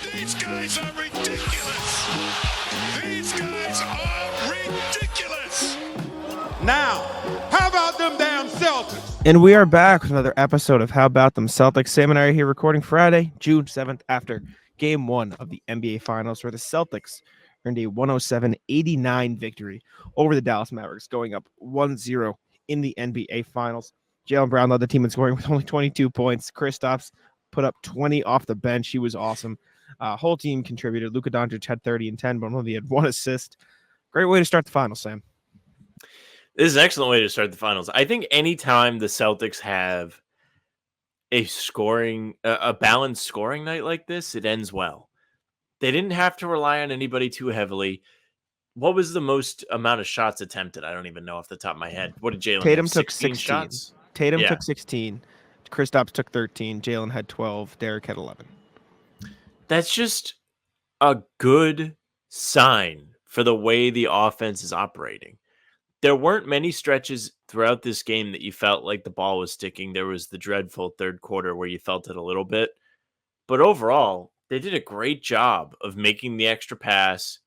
These guys are ridiculous. These guys are ridiculous. Now, how about them damn Celtics? And we are back with another episode of How About Them Celtics. Sam and I are here recording Friday, June 7th, after Game 1 of the NBA Finals, where the Celtics earned a 107-89 victory over the Dallas Mavericks, going up 1-0 in the NBA Finals. Jaylen Brown led the team in scoring with only 22 points. Kristaps put up 20 off the bench. He was awesome. Whole team contributed. Luka Doncic had 30 and 10, but only had one assist. Great way to start the finals, Sam. This is an excellent way to start the finals. I think anytime the Celtics have a balanced scoring night like this, it ends well. They didn't have to rely on anybody too heavily. What was the most amount of shots attempted? I don't even know off the top of my head. What did Jaylen Tatum have? took 16 16 shots? Tatum took 16. Kristaps took 13. Jaylen had 12. Derek had 11. That's just a good sign for the way the offense is operating. There weren't many stretches throughout this game that you felt like the ball was sticking. There was the dreadful third quarter where you felt it a little bit. But overall, they did a great job of making the extra pass.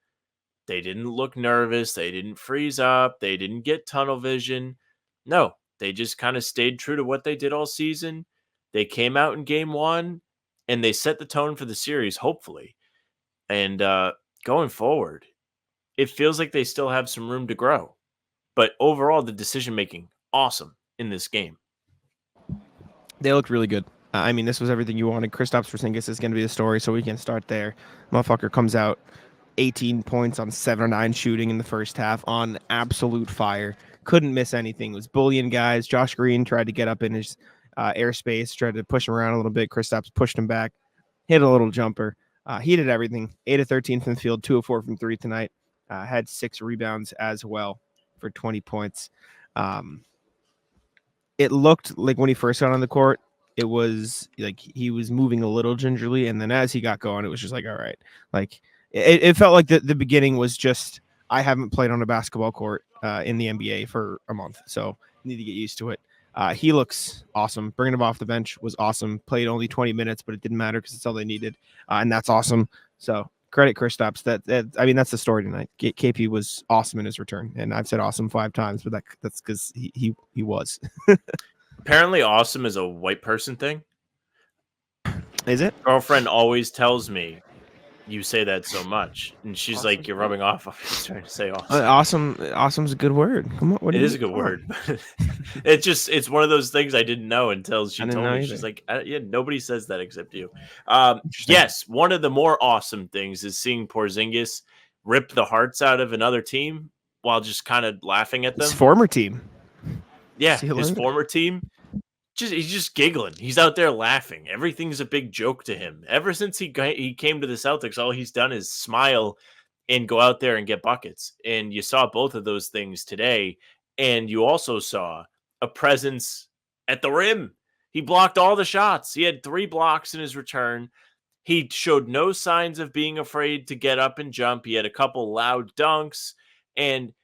They didn't look nervous. They didn't freeze up. They didn't get tunnel vision. No, they just kind of stayed true to what they did all season. They came out in game 1, and they set the tone for the series, hopefully. And going forward, it feels like they still have some room to grow. But overall, the decision-making, awesome in this game. They looked really good. I mean, this was everything you wanted. Kristaps Porzingis is going to be the story, so we can start there. Motherfucker comes out 18 points on 7 or 9 shooting in the first half on absolute fire. Couldn't miss anything. It was bullying guys. Josh Green tried to get up in his airspace, tried to push him around a little bit. Kristaps pushed him back, hit a little jumper. He did everything. 8 of 13 from the field, 2 of 4 from 3 tonight. Had 6 rebounds as well for 20 points. It looked like when he first got on the court, it was like he was moving a little gingerly, and then as he got going, it was just like, all right. Like it felt like the beginning was just, I haven't played on a basketball court in the NBA for a month, so need to get used to it. He looks awesome. Bringing him off the bench was awesome. Played only 20 minutes, but it didn't matter because it's all they needed, and that's awesome. So credit Kristaps. I mean, that's the story tonight. KP was awesome in his return, and I've said awesome 5 times, but that's because he was. Apparently, awesome is a white person thing. Is it? Girlfriend always tells me you say that so much, and she's Awesome. like, "You're rubbing off." I'm just trying to say awesome. Awesome's a good word. Come on, It is a good word. It's one of those things I didn't know until she told me. She's like, "Yeah, nobody says that except you." Yes, one of the more awesome things is seeing Porzingis rip the hearts out of another team while just kind of laughing at them. His former team. Yeah, his former team. He's just giggling. He's out there laughing. Everything's a big joke to him. Ever since he came to the Celtics, all he's done is smile and go out there and get buckets. And you saw both of those things today. And you also saw a presence at the rim. He blocked all the shots. He had 3 blocks in his return. He showed no signs of being afraid to get up and jump. He had a couple loud dunks. And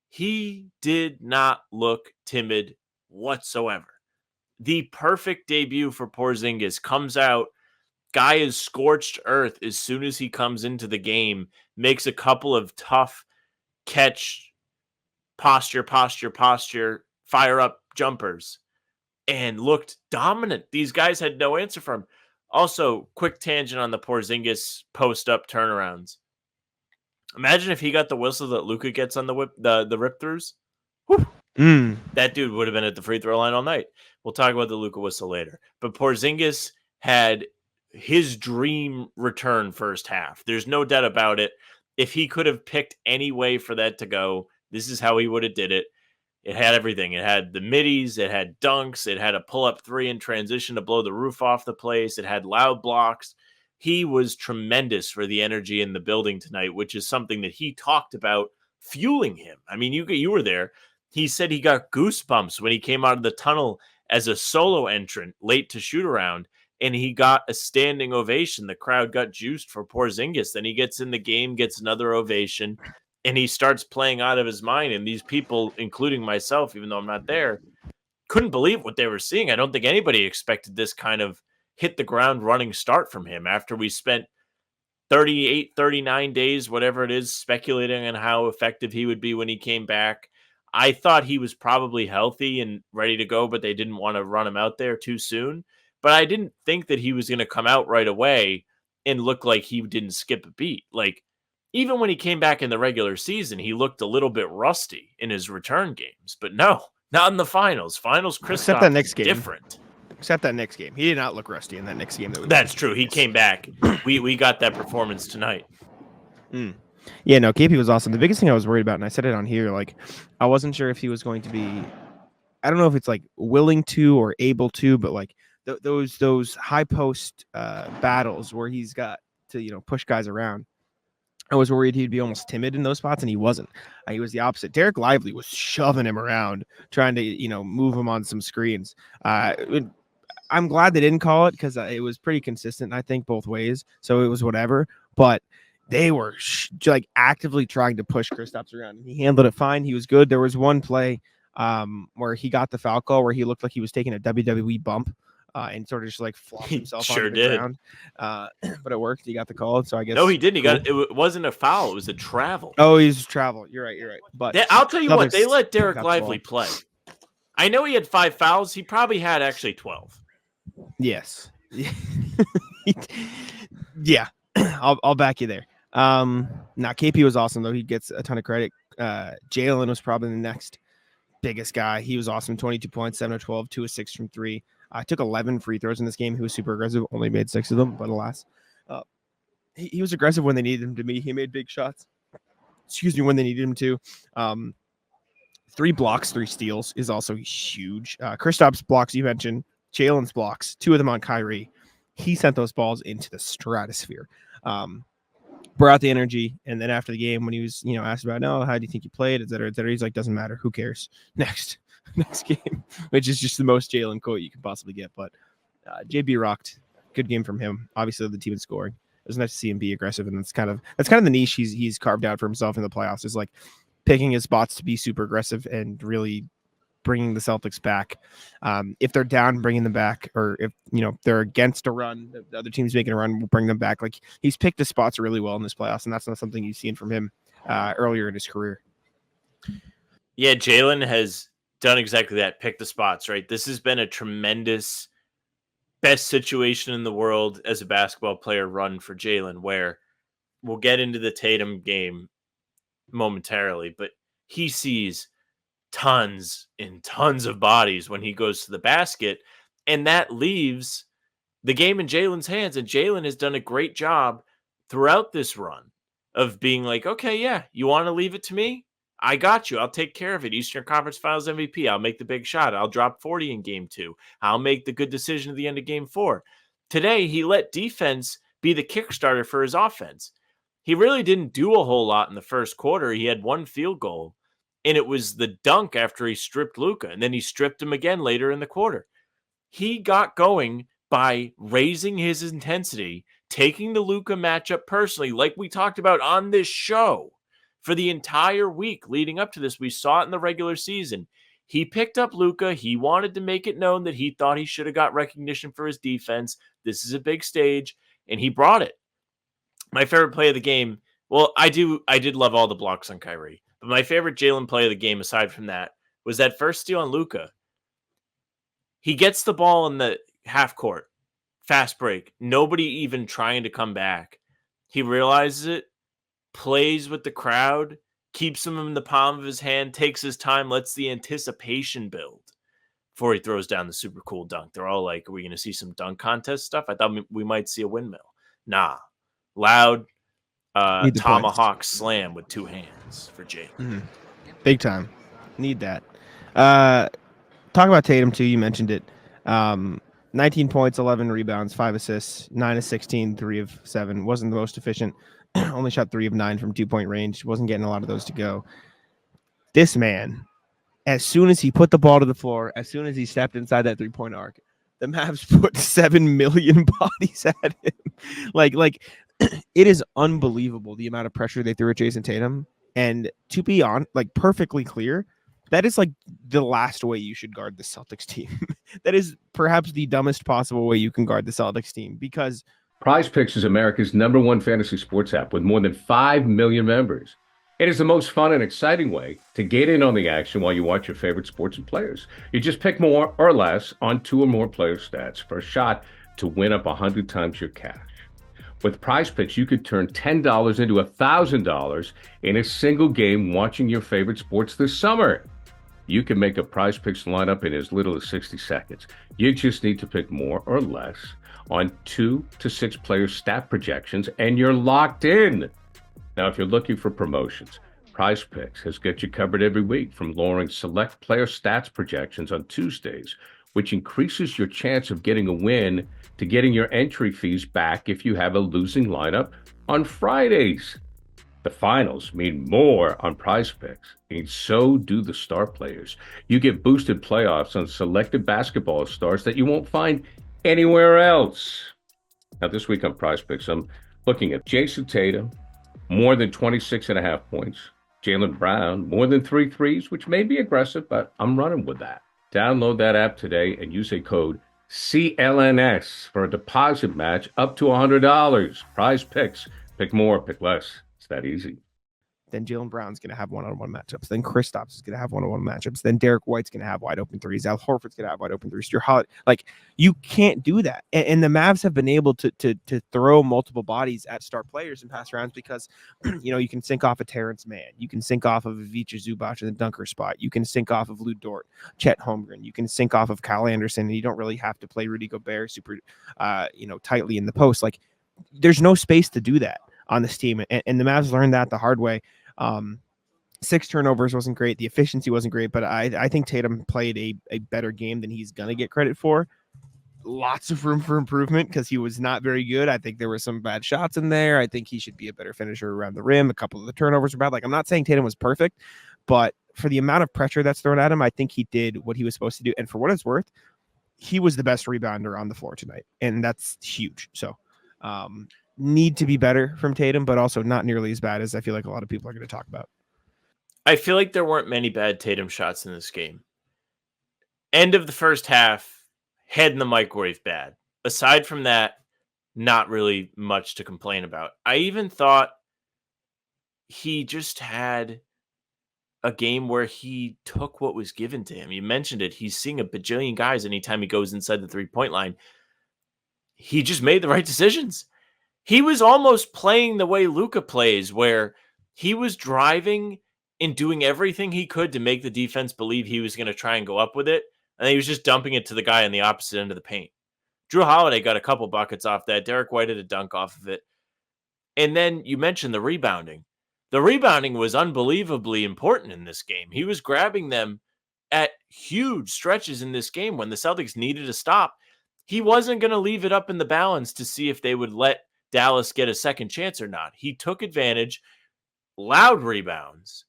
he did not look timid whatsoever. The perfect debut for Porzingis. Comes out, guy is scorched earth as soon as he comes into the game, makes a couple of tough catch, posture, fire up jumpers, and looked dominant. These guys had no answer for him. Also, quick tangent on the Porzingis post-up turnarounds. Imagine if he got the whistle that Luka gets on the rip-throughs. That dude would have been at the free throw line all night. We'll talk about the Luka whistle later. But Porzingis had his dream return first half. There's no doubt about it. If he could have picked any way for that to go, this is how he would have did it. It had everything. It had the middies. It had dunks. It had a pull-up 3 in transition to blow the roof off the place. It had loud blocks. He was tremendous for the energy in the building tonight, which is something that he talked about fueling him. I mean, you were there. He said he got goosebumps when he came out of the tunnel as a solo entrant late to shoot around, and he got a standing ovation. The crowd got juiced for Porzingis. Then he gets in the game, gets another ovation, and he starts playing out of his mind. And these people, including myself, even though I'm not there, couldn't believe what they were seeing. I don't think anybody expected this kind of hit the ground running start from him after we spent 38, 39 days, whatever it is, speculating on how effective he would be when he came back. I thought he was probably healthy and ready to go, but they didn't want to run him out there too soon. But I didn't think that he was going to come out right away and look like he didn't skip a beat. Like, even when he came back in the regular season, he looked a little bit rusty in his return games. But no, not in the finals. Finals, Except that Kristaps next is game. different. Except that next game. He did not look rusty in that next game. That's true. He came back. We got that performance tonight. Yeah, no, KP was awesome. The biggest thing I was worried about, and I said it on here, like, I wasn't sure if he was going to be, I don't know if it's like willing to or able to, but like those high post battles where he's got to, push guys around. I was worried he'd be almost timid in those spots, and he wasn't. He was the opposite. Derek Lively was shoving him around, trying to, move him on some screens. I'm glad they didn't call it because it was pretty consistent, I think, both ways. So it was whatever. But they were like actively trying to push Kristaps around. He handled it fine. He was good. There was one play where he got the foul call where he looked like he was taking a WWE bump. And sort of just like flopped himself onto the ground. But it worked. He got the call. So I guess. No, he didn't. It wasn't a foul. It was a travel. Oh, he's travel. You're right. But I'll tell you what, they let Derek Lively play. I know he had 5 fouls. He probably had actually 12. Yes. Yeah. I'll back you there. Now KP was awesome though. He gets a ton of credit. Jalen was probably the next biggest guy. He was awesome. 22 points, 7 of 12, 2 of 6 from 3. Took 11 free throws in this game. He was super aggressive. Only made 6 of them, but alas, he was aggressive when they needed him to be. He made big shots. When they needed him to. 3 blocks, 3 steals is also huge. Kristaps blocks you mentioned. Jalen's blocks, 2 of them on Kyrie. He sent those balls into the stratosphere. Brought the energy, and then after the game, when he was, asked about, how do you think you played, et cetera, he's like, doesn't matter, who cares? Next game, which is just the most Jalen quote you can possibly get. But JB rocked. Good game from him. Obviously, the team is scoring. It was nice to see him be aggressive, and that's kind of the niche he's carved out for himself in the playoffs. Is like picking his spots to be super aggressive and really bringing the Celtics back. If they're down, bringing them back, or if they're against a run, the other team's making a run, we'll bring them back. Like he's picked his spots really well in this playoffs, and that's not something you've seen from him earlier in his career. Yeah, Jalen has done exactly that. Pick the spots, right? This has been a tremendous best situation in the world as a basketball player run for Jalen, where we'll get into the Tatum game momentarily, but he sees tons and tons of bodies when he goes to the basket, and that leaves the game in Jalen's hands. And Jalen has done a great job throughout this run of being like, okay, yeah, you want to leave it to me? I got you. I'll take care of it. Eastern Conference Finals MVP. I'll make the big shot. I'll drop 40 in game 2. I'll make the good decision at the end of game 4. Today, he let defense be the kickstarter for his offense. He really didn't do a whole lot in the first quarter. He had 1 field goal, and it was the dunk after he stripped Luka, and then he stripped him again later in the quarter. He got going by raising his intensity, taking the Luka matchup personally, like we talked about on this show. For the entire week leading up to this, we saw it in the regular season. He picked up Luka. He wanted to make it known that he thought he should have got recognition for his defense. This is a big stage, and he brought it. My favorite play of the game, well, I did love all the blocks on Kyrie, but my favorite Jalen play of the game, aside from that, was that first steal on Luka. He gets the ball in the half court, fast break, nobody even trying to come back. He realizes it, plays with the crowd, keeps them in the palm of his hand, takes his time, lets the anticipation build before he throws down the super cool dunk. They're all like, are we going to see some dunk contest stuff? I thought we might see a windmill. Nah. Loud tomahawk slam with 2 hands for Jalen. Mm-hmm. Big time. Need that. Talk about Tatum, too. You mentioned it. 19 points, 11 rebounds, 5 assists, 9 of 16, 3 of 7. Wasn't the most efficient. Only shot 3 of 9 from 2-point range. Wasn't getting a lot of those to go. This man, as soon as he put the ball to the floor, as soon as he stepped inside that 3-point arc, the Mavs put 7 million bodies at him. Like it is unbelievable the amount of pressure they threw at Jason Tatum. And to be perfectly clear, that is like the last way you should guard the Celtics team. That is perhaps the dumbest possible way you can guard the Celtics team, because PrizePicks is America's #1 fantasy sports app with more than 5 million members. It is the most fun and exciting way to get in on the action while you watch your favorite sports and players. You just pick more or less on 2 or more player stats for a shot to win up 100 times your cash. With PrizePicks, you could turn $10 into $1,000 in a single game watching your favorite sports this summer. You can make a PrizePicks lineup in as little as 60 seconds. You just need to pick more or less on 2 to 6 player stat projections, and you're locked in. Now, if you're looking for promotions, PrizePicks has got you covered every week, from lowering select player stats projections on Tuesdays, which increases your chance of getting a win, to getting your entry fees back if you have a losing lineup on Fridays. The finals mean more on PrizePicks, and so do the star players. You get boosted playoffs on selected basketball stars that you won't find anywhere else. Now, this week on PrizePicks, I'm looking at Jason Tatum, more than 26.5 points. Jaylen Brown, more than 3 threes, which may be aggressive, but I'm running with that. Download that app today and use a code CLNS for a deposit match up to $100. PrizePicks. Pick more, pick less. It's that easy. Then Jaylen Brown's going to have one-on-one matchups. Then Kristaps is going to have one-on-one matchups. Then Derek White's going to have wide open threes. Al Horford's going to have wide open threes. You can't do that. And the Mavs have been able to throw multiple bodies at star players in past rounds because, you can sync off of Terrence Mann. You can sync off of Ivica Zubac in the dunker spot. You can sync off of Lou Dort, Chet Holmgren. You can sync off of Kyle Anderson, and you don't really have to play Rudy Gobert super, tightly in the post. Like, there's no space to do that on this team. And the Mavs learned that the hard way. 6 turnovers wasn't great. The efficiency wasn't great, but I think Tatum played a better game than he's going to get credit for. Lots of room for improvement because he was not very good. I think there were some bad shots in there. I think he should be a better finisher around the rim. A couple of the turnovers were bad. Like, I'm not saying Tatum was perfect, but for the amount of pressure that's thrown at him, I think he did what he was supposed to do. And for what it's worth, he was the best rebounder on the floor tonight, and that's huge. So, need to be better from Tatum, but also not nearly as bad as I feel like a lot of people are going to talk about. I feel like there weren't many bad Tatum shots in this game. End of the first half, head in the microwave bad. Aside from that, not really much to complain about. I even thought he just had a game where he took what was given to him. You mentioned it. He's seeing a bajillion guys anytime he goes inside the 3-point line. He just made the right decisions. He was almost playing the way Luka plays, where he was driving and doing everything he could to make the defense believe he was going to try and go up with it, and he was just dumping it to the guy on the opposite end of the paint. Drew Holiday got a couple buckets off that. Derek White had a dunk off of it. And then you mentioned the rebounding. The rebounding was unbelievably important in this game. He was grabbing them at huge stretches in this game when the Celtics needed a stop. He wasn't going to leave it up in the balance to see if they would let Dallas get a second chance or not. He took advantage, loud rebounds.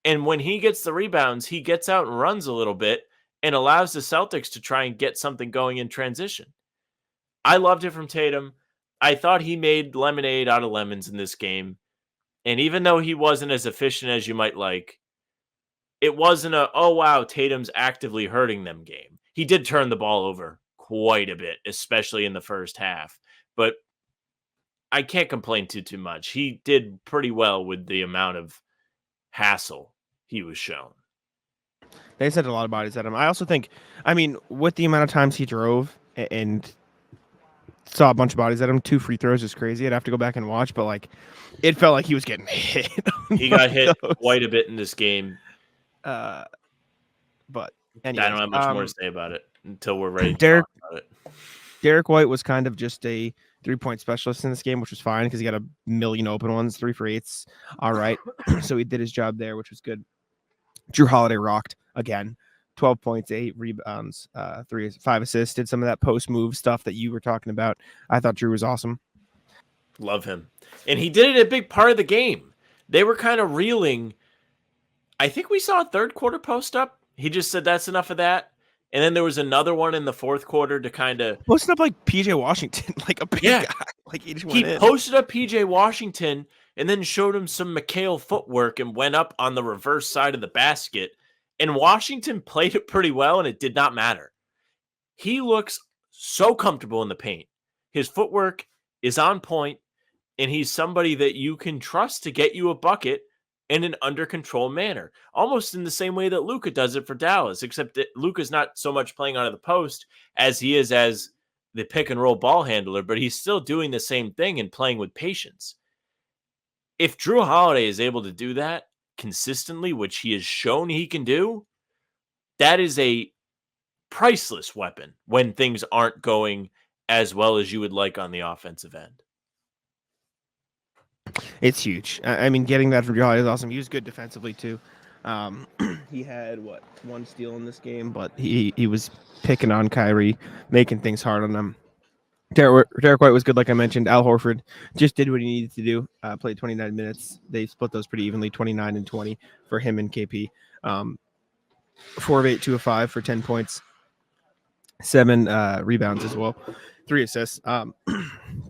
And when he gets the rebounds, he gets out and runs a little bit and allows the Celtics to try and get something going in transition. I loved it from Tatum. I thought he made lemonade out of lemons in this game. And even though he wasn't as efficient as you might like, it wasn't a, oh, wow, Tatum's actively hurting them game. He did turn the ball over quite a bit, especially in the first half. But I can't complain too much. He did pretty well with the amount of hassle he was shown. They sent a lot of bodies at him. I also think, with the amount of times he drove and saw a bunch of bodies at him, 2 free throws is crazy. I'd have to go back and watch, but it felt like he was getting hit. He got hit quite a bit in this game. But anyways, I don't have much more to say about it until we're ready to talk about it. Derek White was kind of just a 3-point specialist in this game, which was fine because he got a million open ones, 3 for 8s. All right. So he did his job there, which was good. Drew Holiday rocked again. 12 points, 8 rebounds, 5 assists. Did some of that post move stuff that you were talking about. I thought Drew was awesome. Love him. And he did it a big part of the game. They were kind of reeling. I think we saw a third quarter post up. He just said, that's enough of that. And then there was another one in the fourth quarter to kind of posted up like PJ Washington, like a big guy. Like he posted up PJ Washington and then showed him some McHale footwork and went up on the reverse side of the basket. And Washington played it pretty well, and it did not matter. He looks so comfortable in the paint. His footwork is on point, and he's somebody that you can trust to get you a bucket in an under control manner, almost in the same way that Luka does it for Dallas, except that Luka's not so much playing out of the post as he is as the pick and roll ball handler, but he's still doing the same thing and playing with patience. If Drew Holiday is able to do that consistently, which he has shown he can do, that is a priceless weapon when things aren't going as well as you would like on the offensive end. It's huge. I mean, getting that from Drew Holiday is awesome. He was good defensively too. He had one steal in this game, but he was picking on Kyrie, making things hard on them. Derek White was good, like I mentioned. Al Horford just did what he needed to do. Played 29 minutes. They split those pretty evenly, 29 and 20 for him and KP. 4 of 8, 2 of 5 for 10 points, 7 rebounds as well, 3 assists.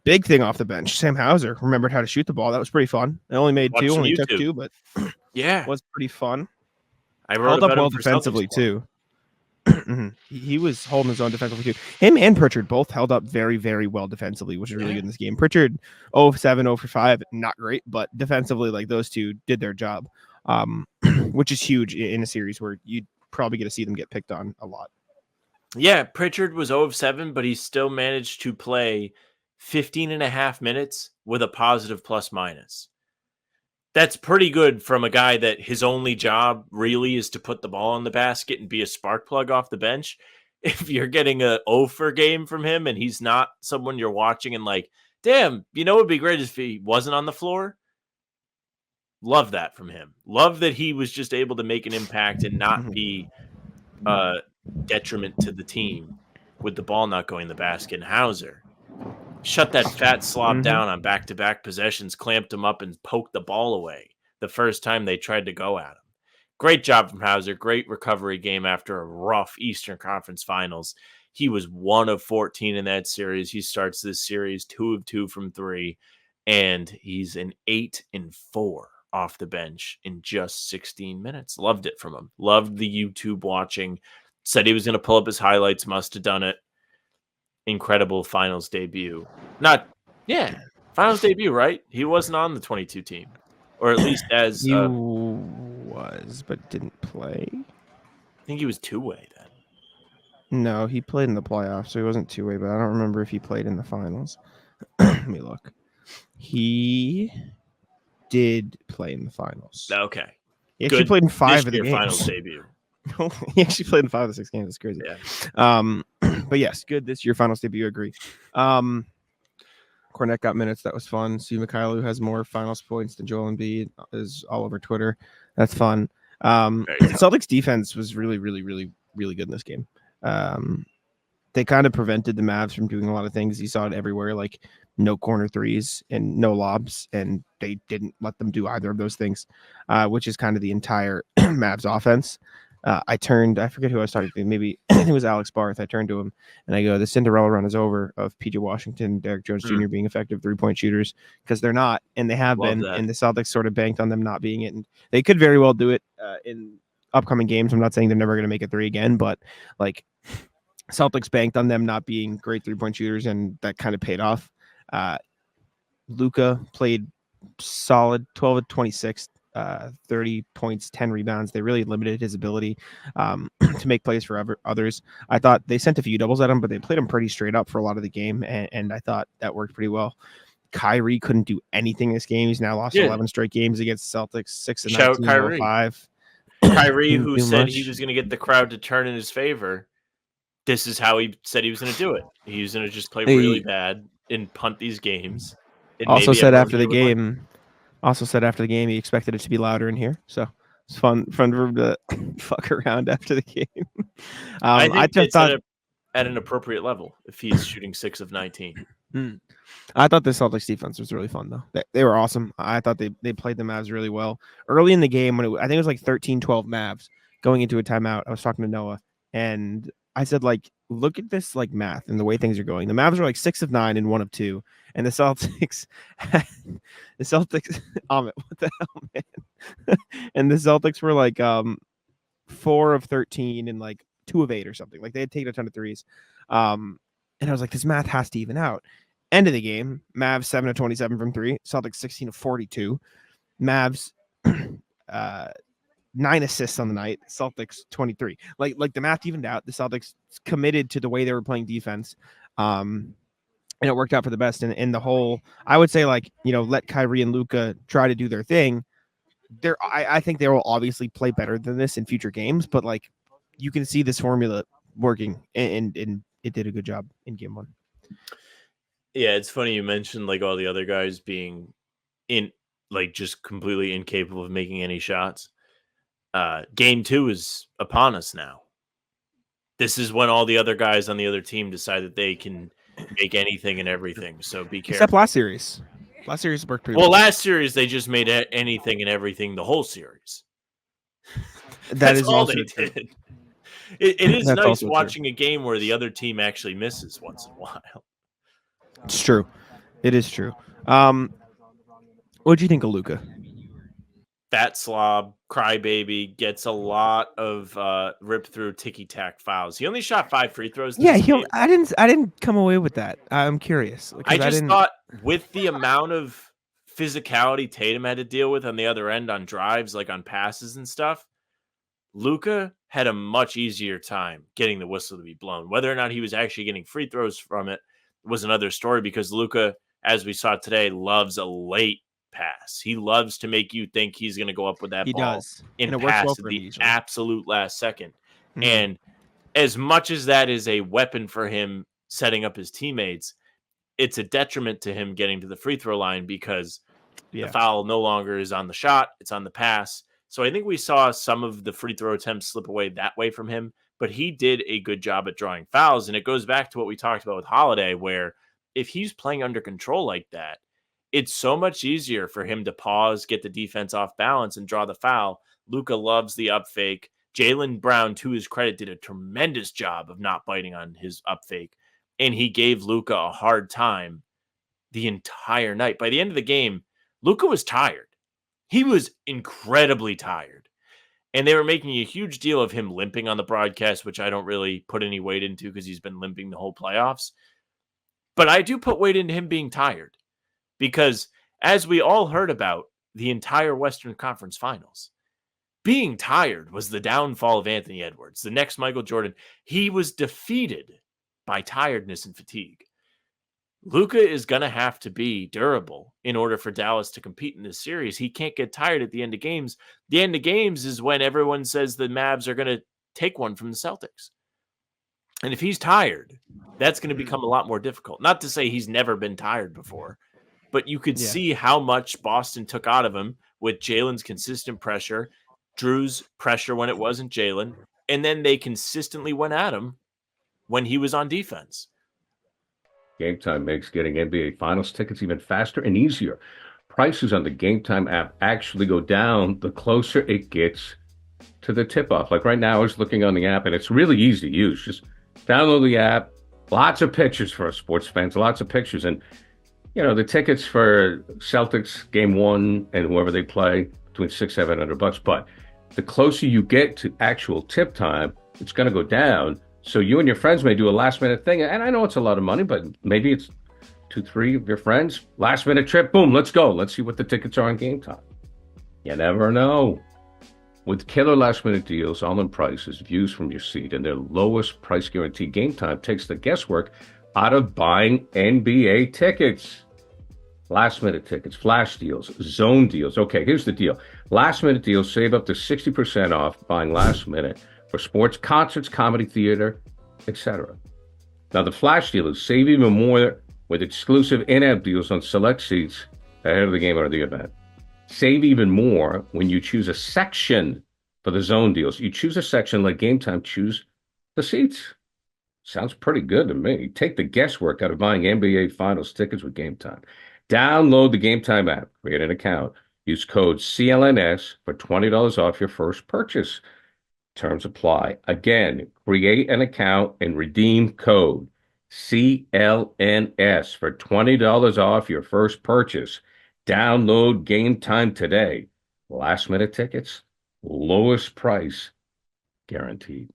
Big thing off the bench. Sam Hauser remembered how to shoot the ball. That was pretty fun. I only made two, only took 2, but yeah, was pretty fun. I wrote held up well defensively too. He was holding his own defensively too. Him and Pritchard both held up very, very well defensively, which is really good in this game. Pritchard 0 for 7, 0 for 5, not great, but defensively, like those two did their job, which is huge in a series where you'd probably get to see them get picked on a lot. Yeah, Pritchard was 0 of 7, but he still managed to play 15 and a half minutes with a positive plus minus. That's pretty good from a guy that his only job really is to put the ball in the basket and be a spark plug off the bench. If you're getting a 0 for game from him and he's not someone you're watching and like, damn, you know what would be great if he wasn't on the floor? Love that from him. Love that he was just able to make an impact and not be detriment to the team with the ball not going in the basket. And Hauser shut that fat slob down on back-to-back possessions, clamped him up, and poked the ball away the first time they tried to go at him. Great job from Hauser. Great recovery game after a rough Eastern Conference Finals. He was 1 of 14 in that series. He starts this series 2 of 2 from 3, and he's an 8 and 4 off the bench in just 16 minutes. Loved it from him. Loved the YouTube watching. Said he was going to pull up his highlights. Must have done it. Incredible finals debut. Finals debut, right? He wasn't on the 22 team, or at least as he was, but didn't play. I think he was two-way then. No, he played in the playoffs, so he wasn't two-way. But I don't remember if he played in the finals. Let me look. He did play in the finals. Okay, he actually played in 5 of the games. Finals debut. He actually played in 5 of the 6 games. It's crazy. Yeah. But yes, good this year. Finals debut. Agree. Cornette got minutes. That was fun. Steve Mikhailou has more finals points than Joel Embiid. Is all over Twitter. That's fun. Celtics defense was really, really, really, really good in this game. They kind of prevented the Mavs from doing a lot of things. You saw it everywhere, like no corner threes and no lobs, and they didn't let them do either of those things, which is kind of the entire Mavs offense. I forget who I was talking to, maybe I think it was Alex Barth. I turned to him and I go, the Cinderella run is over of PJ Washington, Derek Jones Jr. being effective 3-point shooters, because they're not, and they have been, and the Celtics sort of banked on them not being it. And they could very well do it in upcoming games. I'm not saying they're never going to make a 3 again, but like Celtics banked on them not being great 3-point shooters, and that kind of paid off. Luka played solid, 12 of 26. 30 points, 10 rebounds. They really limited his ability to make plays for others. I thought they sent a few doubles at him, but they played him pretty straight up for a lot of the game, and I thought that worked pretty well. Kyrie couldn't do anything this game. He's now lost 11 straight games against the Celtics, 6 and 19, Kyrie. 5. Kyrie, who said he was going to get the crowd to turn in his favor. This is how he said he was going to do it. He was going to just play really bad and punt these games. Also said after the game he expected it to be louder in here. So it's fun for him to fuck around after the game. I think it's at an appropriate level if he's shooting 6 of 19. I thought the Celtics defense was really fun, though. They were awesome. I thought they played the Mavs really well. Early in the game, I think it was like 13-12 Mavs going into a timeout, I was talking to Noah, and I said, like, look at this like math and the way things are going. The Mavs are like 6 of 9 and 1 of 2, and the Celtics, Amit, what the hell, man? And the Celtics were like 4 of 13 and like 2 of 8 or something. Like they had taken a ton of threes, and I was like, this math has to even out. End of the game, Mavs 7 of 27 from 3, Celtics 16 of 42. Mavs 9 assists on the night, Celtics 23. Like the math evened out. The Celtics committed to the way they were playing defense. And it worked out for the best. And in the whole, I would say, like, let Kyrie and Luka try to do their thing. I think they will obviously play better than this in future games, but like you can see this formula working, and it did a good job in game 1. Yeah, it's funny you mentioned like all the other guys being just completely incapable of making any shots. Game 2 is upon us now. This is when all the other guys on the other team decide that they can make anything and everything. So be careful. Except last series. Last series worked pretty well. Last series they just made anything and everything the whole series. That's all they did. It is nice watching a game where the other team actually misses once in a while. It's true. It is true. What do you think of Luka? That slob, crybaby, gets a lot of rip through ticky tack fouls. He only shot 5 free throws. Yeah, I didn't come away with that. I'm curious. I thought with the amount of physicality Tatum had to deal with on the other end on drives, like on passes and stuff, Luka had a much easier time getting the whistle to be blown. Whether or not he was actually getting free throws from it was another story, because Luka, as we saw today, loves a late pass. He loves to make you think he's going to go up with that ball and pass at the absolute last second. Mm-hmm. And as much as that is a weapon for him setting up his teammates, it's a detriment to him getting to the free throw line, because the foul no longer is on the shot, it's on the pass. So I think we saw some of the free throw attempts slip away that way from him, but he did a good job at drawing fouls. And it goes back to what we talked about with Holiday, where if he's playing under control like that, it's so much easier for him to pause, get the defense off balance, and draw the foul. Luka loves the up fake. Jaylen Brown, to his credit, did a tremendous job of not biting on his up fake, and he gave Luka a hard time the entire night. By the end of the game, Luka was tired. He was incredibly tired. And they were making a huge deal of him limping on the broadcast, which I don't really put any weight into because he's been limping the whole playoffs. But I do put weight into him being tired, because as we all heard about the entire Western Conference Finals, being tired was the downfall of Anthony Edwards, the next Michael Jordan. He was defeated by tiredness and fatigue. Luka is going to have to be durable in order for Dallas to compete in this series. He can't get tired at the end of games. The end of games is when everyone says the Mavs are going to take one from the Celtics. And if he's tired, that's going to become a lot more difficult. Not to say he's never been tired before, but you could see how much Boston took out of him with Jalen's consistent pressure, Drew's pressure when it wasn't Jalen, and then they consistently went at him when he was on defense. Game Time makes getting NBA Finals tickets even faster and easier. Prices on the Game Time app actually go down the closer it gets to the tip-off. Like right now, I was looking on the app, and it's really easy to use. Just download the app. Lots of pictures for us sports fans, lots of pictures. And, the tickets for Celtics Game 1 and whoever they play, between $600-$700. But the closer you get to actual tip time, it's going to go down. So you and your friends may do a last-minute thing. And I know it's a lot of money, but maybe it's 2-3 of your friends. Last-minute trip, boom, let's go. Let's see what the tickets are on Game Time. You never know. With killer last-minute deals, all-in prices, views from your seat, and their lowest price guarantee, Game Time takes the guesswork out of buying NBA tickets. Last-minute tickets, flash deals, zone deals. Okay, here's the deal. Last-minute deals save up to 60% off buying last-minute for sports, concerts, comedy, theater, etc. Now, the flash deal is save even more with exclusive in-app deals on select seats ahead of the game or the event. Save even more when you choose a section for the zone deals. You choose a section, let Game Time choose the seats. Sounds pretty good to me. Take the guesswork out of buying NBA Finals tickets with Game Time. Download the Game Time app, create an account, use code CLNS for $20 off your first purchase. Terms apply. Again, create an account and redeem code CLNS for $20 off your first purchase. Download Game Time today. Last minute tickets, lowest price guaranteed.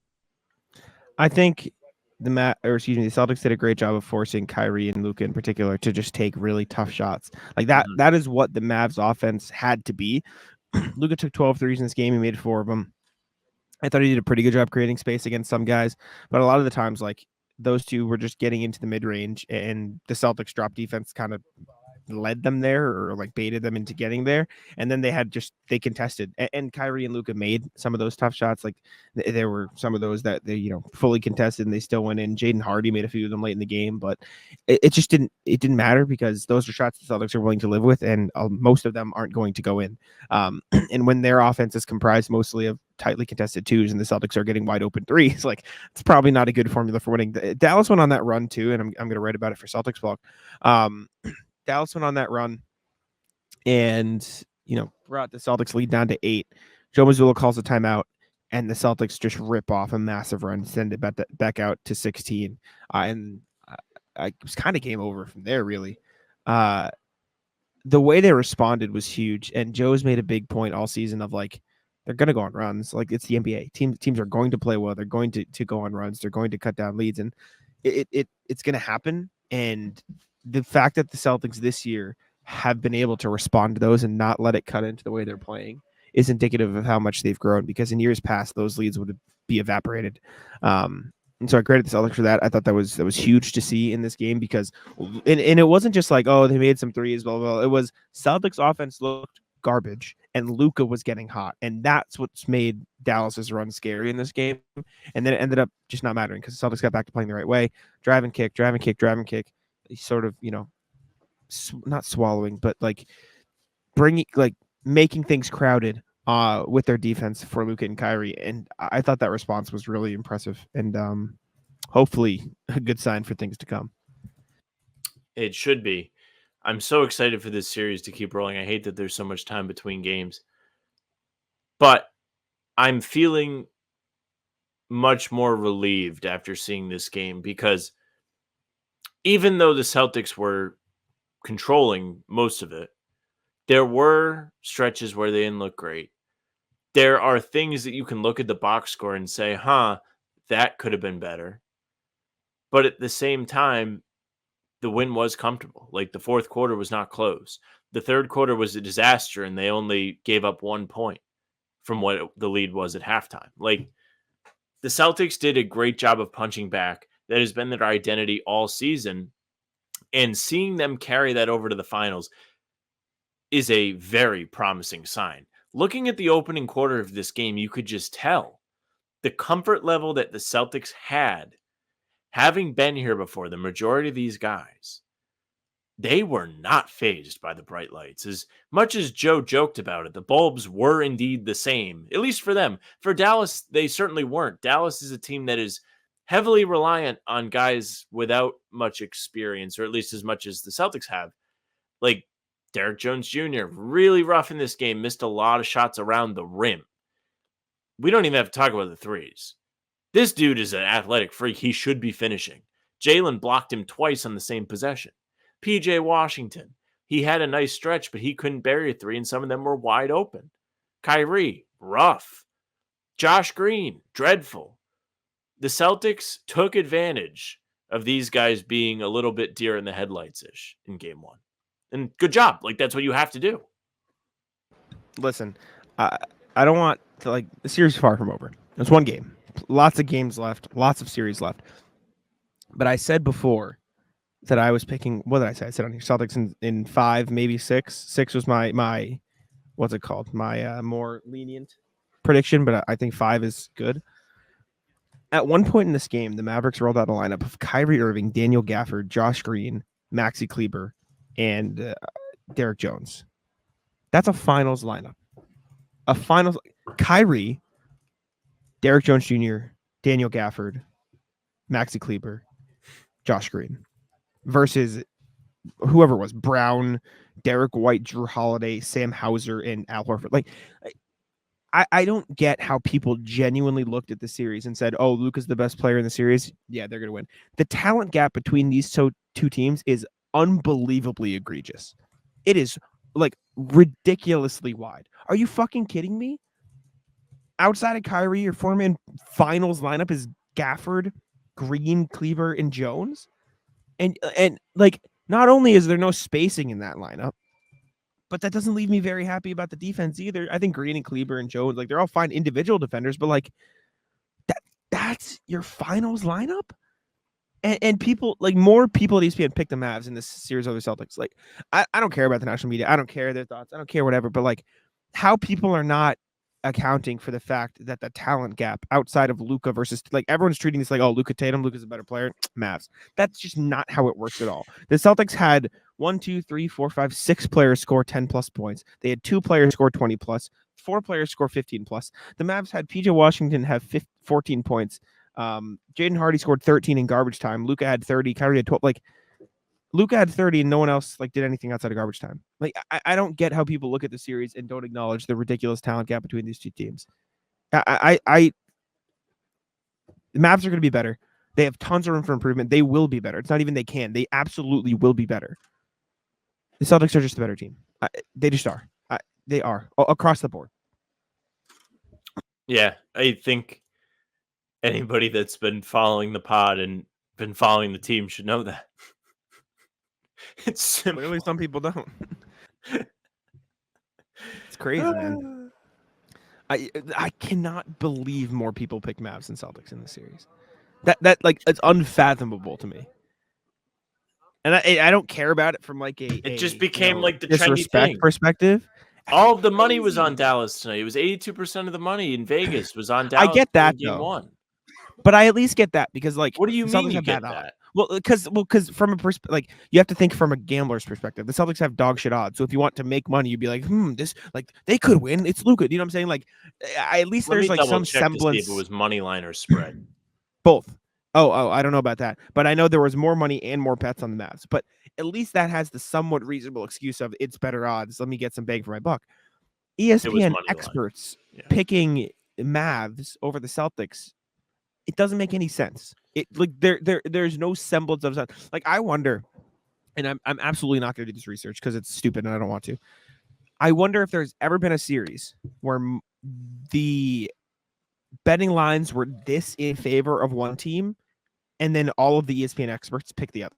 I think the Celtics did a great job of forcing Kyrie and Luka in particular to just take really tough shots. Like that. Mhm. That is what the Mavs offense had to be. Luka took 12 threes in this game. He made 4 of them. I thought he did a pretty good job creating space against some guys, but a lot of the times, like those two were just getting into the mid range, and the Celtics drop defense kind of led them there or like baited them into getting there. And then they contested, and Kyrie and Luka made some of those tough shots. Like there were some of those that they, fully contested and they still went in. Jaden Hardy made a few of them late in the game, but it just didn't matter because those are shots the Celtics are willing to live with, and most of them aren't going to go in. And when their offense is comprised mostly of tightly contested twos and the Celtics are getting wide open threes, like it's probably not a good formula for winning. Dallas went on that run too, and I'm going to write about it for Celtics blog. Dallas went on that run and, brought the Celtics lead down to 8. Joe Mazzulla calls a timeout, and the Celtics just rip off a massive run, send it back out to 16. And it was kind of game over from there, really. The way they responded was huge, and Joe's made a big point all season of like, they're going to go on runs. Like it's the NBA. Teams are going to play well. They're going to go on runs. They're going to cut down leads, and it's going to happen. And the fact that the Celtics this year have been able to respond to those and not let it cut into the way they're playing is indicative of how much they've grown, because in years past, those leads would be evaporated. And so I credit the Celtics for that. I thought that was huge to see in this game because, and it wasn't just like, oh, they made some threes, blah, blah, blah. It was Celtics offense looked garbage and Luka was getting hot. And that's what's made Dallas's run scary in this game. And then it ended up just not mattering because the Celtics got back to playing the right way. Drive and kick. Sort of, not swallowing, but like making things crowded with their defense for Luka and Kyrie. And I thought that response was really impressive and hopefully a good sign for things to come. It should be. I'm so excited for this series to keep rolling. I hate that there's so much time between games, but I'm feeling much more relieved after seeing this game because even though the Celtics were controlling most of it, there were stretches where they didn't look great. There are things that you can look at the box score and say, that could have been better. But at the same time, the win was comfortable. Like the fourth quarter was not close. The third quarter was a disaster, and they only gave up 1 point from what the lead was at halftime. Like the Celtics did a great job of punching back. That has been their identity all season. And seeing them carry that over to the finals is a very promising sign. Looking at the opening quarter of this game, you could just tell the comfort level that the Celtics had, having been here before, the majority of these guys, they were not fazed by the bright lights. As much as Joe joked about it, the bulbs were indeed the same, at least for them. For Dallas, they certainly weren't. Dallas is a team that is heavily reliant on guys without much experience, or at least as much as the Celtics have. Like Derek Jones Jr., really rough in this game, missed a lot of shots around the rim. We don't even have to talk about the threes. This dude is an athletic freak. He should be finishing. Jalen blocked him twice on the same possession. PJ Washington, he had a nice stretch, but he couldn't bury a three, and some of them were wide open. Kyrie, rough. Josh Green, dreadful. The Celtics took advantage of these guys being a little bit deer in the headlights-ish in game one. And good job. Like, that's what you have to do. Listen, I don't want to, like, the series is far from over. There's one game. Lots of games left. Lots of series left. But I said before that I was picking, what did I say? I said on here, Celtics in 5, maybe 6. 6 was my what's it called? My more lenient prediction, but I think 5 is good. At one point in this game, the Mavericks rolled out a lineup of Kyrie Irving, Daniel Gafford, Josh Green, Maxi Kleber, and Derek Jones. That's a finals lineup. A finals Kyrie, Derek Jones Jr., Daniel Gafford, Maxi Kleber, Josh Green versus whoever it was, Brown, Derek White, Drew Holiday, Sam Hauser, and Al Horford. Like, I don't get how people genuinely looked at the series and said, oh, Luka's the best player in the series. Yeah, they're going to win. The talent gap between these two teams is unbelievably egregious. It is like ridiculously wide. Are you fucking kidding me? Outside of Kyrie, your four-man finals lineup is Gafford, Green, Kleber, and Jones. And like, not only is there no spacing in that lineup, but that doesn't leave me very happy about the defense either. I think Green and Kleber and Jones, like, they're all fine individual defenders, but like that's your finals lineup. And people, like, more people at ESPN pick the Mavs in this series over the Celtics. Like, I don't care about the national media. I don't care their thoughts. I don't care whatever. But like, how people are not accounting for the fact that the talent gap outside of Luka versus, like, everyone's treating this like, oh, Luka's a better player. Mavs. That's just not how it works at all. The Celtics had 6 players score 10 plus points. They had 2 players score 20 plus, 4 players score 15 plus. The Mavs had PJ Washington have 14 points. Jaden Hardy scored 13 in garbage time. Luka had 30. Kyrie had 12. Like, Luka had 30 and no one else like did anything outside of garbage time. Like, I don't get how people look at the series and don't acknowledge the ridiculous talent gap between these two teams. The Mavs are going to be better. They have tons of room for improvement. They will be better. It's not even they can. They absolutely will be better. The Celtics are just a better team. They just are. They are across the board. Yeah, I think anybody that's been following the pod and been following the team should know that. It's simple. Clearly, some people don't. It's crazy, man. I cannot believe more people pick Mavs than Celtics in this series. That like, it's unfathomable to me. And I don't care about it from like it just became like the trendy disrespect thing. Perspective. All of the money was on Dallas tonight. It was 82% of the money in Vegas was on Dallas. I get that, game though. 1. But I at least get that because, like, what do you mean you get that? Well, because from a like, you have to think from a gambler's perspective. The Celtics have dog shit odds, so if you want to make money, you'd be like, this, like, they could win. It's Luka. You know what I'm saying? Like, at least there's like some semblance. To see if it was money line or spread. Both. Oh, I don't know about that, but I know there was more money and more bets on the Mavs. But at least that has the somewhat reasonable excuse of it's better odds. Let me get some bang for my buck. ESPN experts picking Mavs over the Celtics. It doesn't make any sense. It like there's no semblance of sense. Like, I wonder, and I'm absolutely not going to do this research because it's stupid and I don't want to. I wonder if there's ever been a series where the betting lines were this in favor of one team, and then all of the ESPN experts pick the other.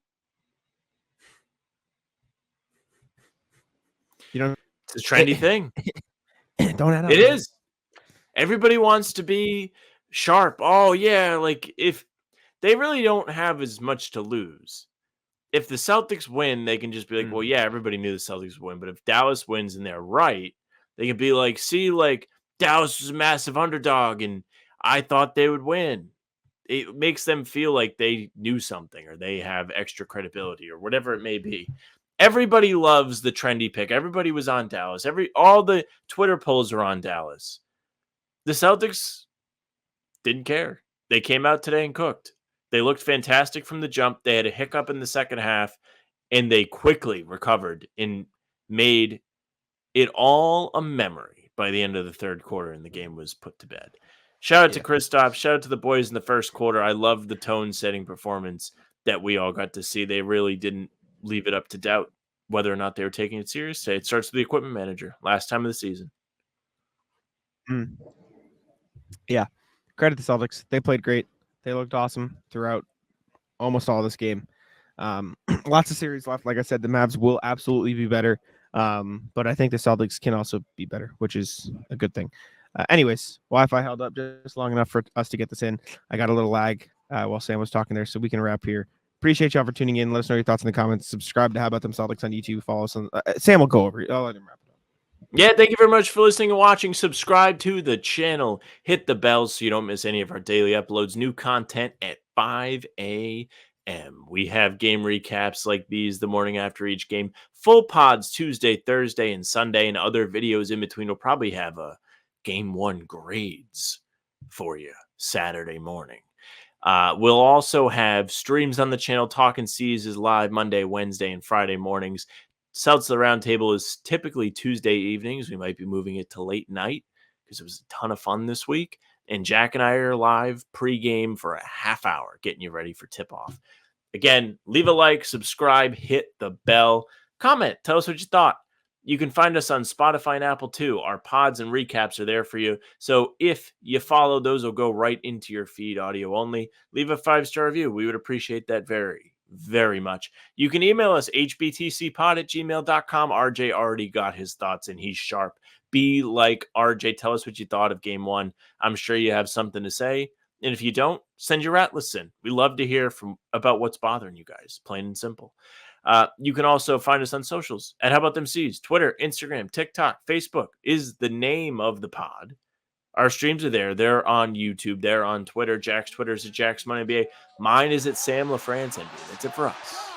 You know, it's a trendy thing. Don't add up. It is. Everybody wants to be sharp. Oh yeah, like, if they really don't have as much to lose. If the Celtics win, they can just be like, well, yeah, everybody knew the Celtics would win. But if Dallas wins and they're right, they can be like, see, like, Dallas was a massive underdog and I thought they would win. It makes them feel like they knew something or they have extra credibility or whatever it may be. Everybody loves the trendy pick. Everybody was on Dallas. All the Twitter polls are on Dallas. The Celtics didn't care. They came out today and cooked. They looked fantastic from the jump. They had a hiccup in the second half, and they quickly recovered and made it all a memory by the end of the third quarter, and the game was put to bed. Shout out to Kristaps. Shout out to the boys in the first quarter. I loved the tone-setting performance that we all got to see. They really didn't leave it up to doubt whether or not they were taking it seriously. It starts with the equipment manager. Last time of the season. Yeah. Credit the Celtics. They played great. They looked awesome throughout almost all this game. Lots of series left. Like I said, the Mavs will absolutely be better. But I think the Celtics can also be better, which is a good thing. Anyways, Wi-Fi held up just long enough for us to get this in. I got a little lag while Sam was talking there, so we can wrap here. Appreciate y'all for tuning in. Let us know your thoughts in the comments. Subscribe to How About Them Celtics on YouTube. Follow us on. Sam will go over it. I'll let him wrap it up. Yeah, thank you very much for listening and watching. Subscribe to the channel. Hit the bell so you don't miss any of our daily uploads. New content at 5 a.m. We have game recaps like these the morning after each game. Full pods Tuesday, Thursday, and Sunday, and other videos in between. We'll probably have a Game 1 grades for you Saturday morning. We'll also have streams on the channel. Talking C's is live Monday, Wednesday, and Friday mornings. Celtics the Roundtable is typically Tuesday evenings. We might be moving it to late night because it was a ton of fun this week. And Jack and I are live pregame for a half hour, getting you ready for tip-off. Again, leave a like, subscribe, hit the bell, comment, tell us what you thought. You can find us on Spotify and Apple too. Our pods and recaps are there for you. So if you follow, those will go right into your feed, audio only. Leave a 5-star review. We would appreciate that very, very much. You can email us, hbtcpod@gmail.com. RJ already got his thoughts and he's sharp. Be like RJ. Tell us what you thought of game one. I'm sure you have something to say. And if you don't, send your Atlas in. We love to hear about what's bothering you guys, plain and simple. You can also find us on socials at How About Them C's. Twitter, Instagram, TikTok, Facebook is the name of the pod. Our streams are there. They're on YouTube. They're on Twitter. Jack's Twitter is at Jack's Money NBA. Mine is at Sam LaFrance NBA. That's it for us.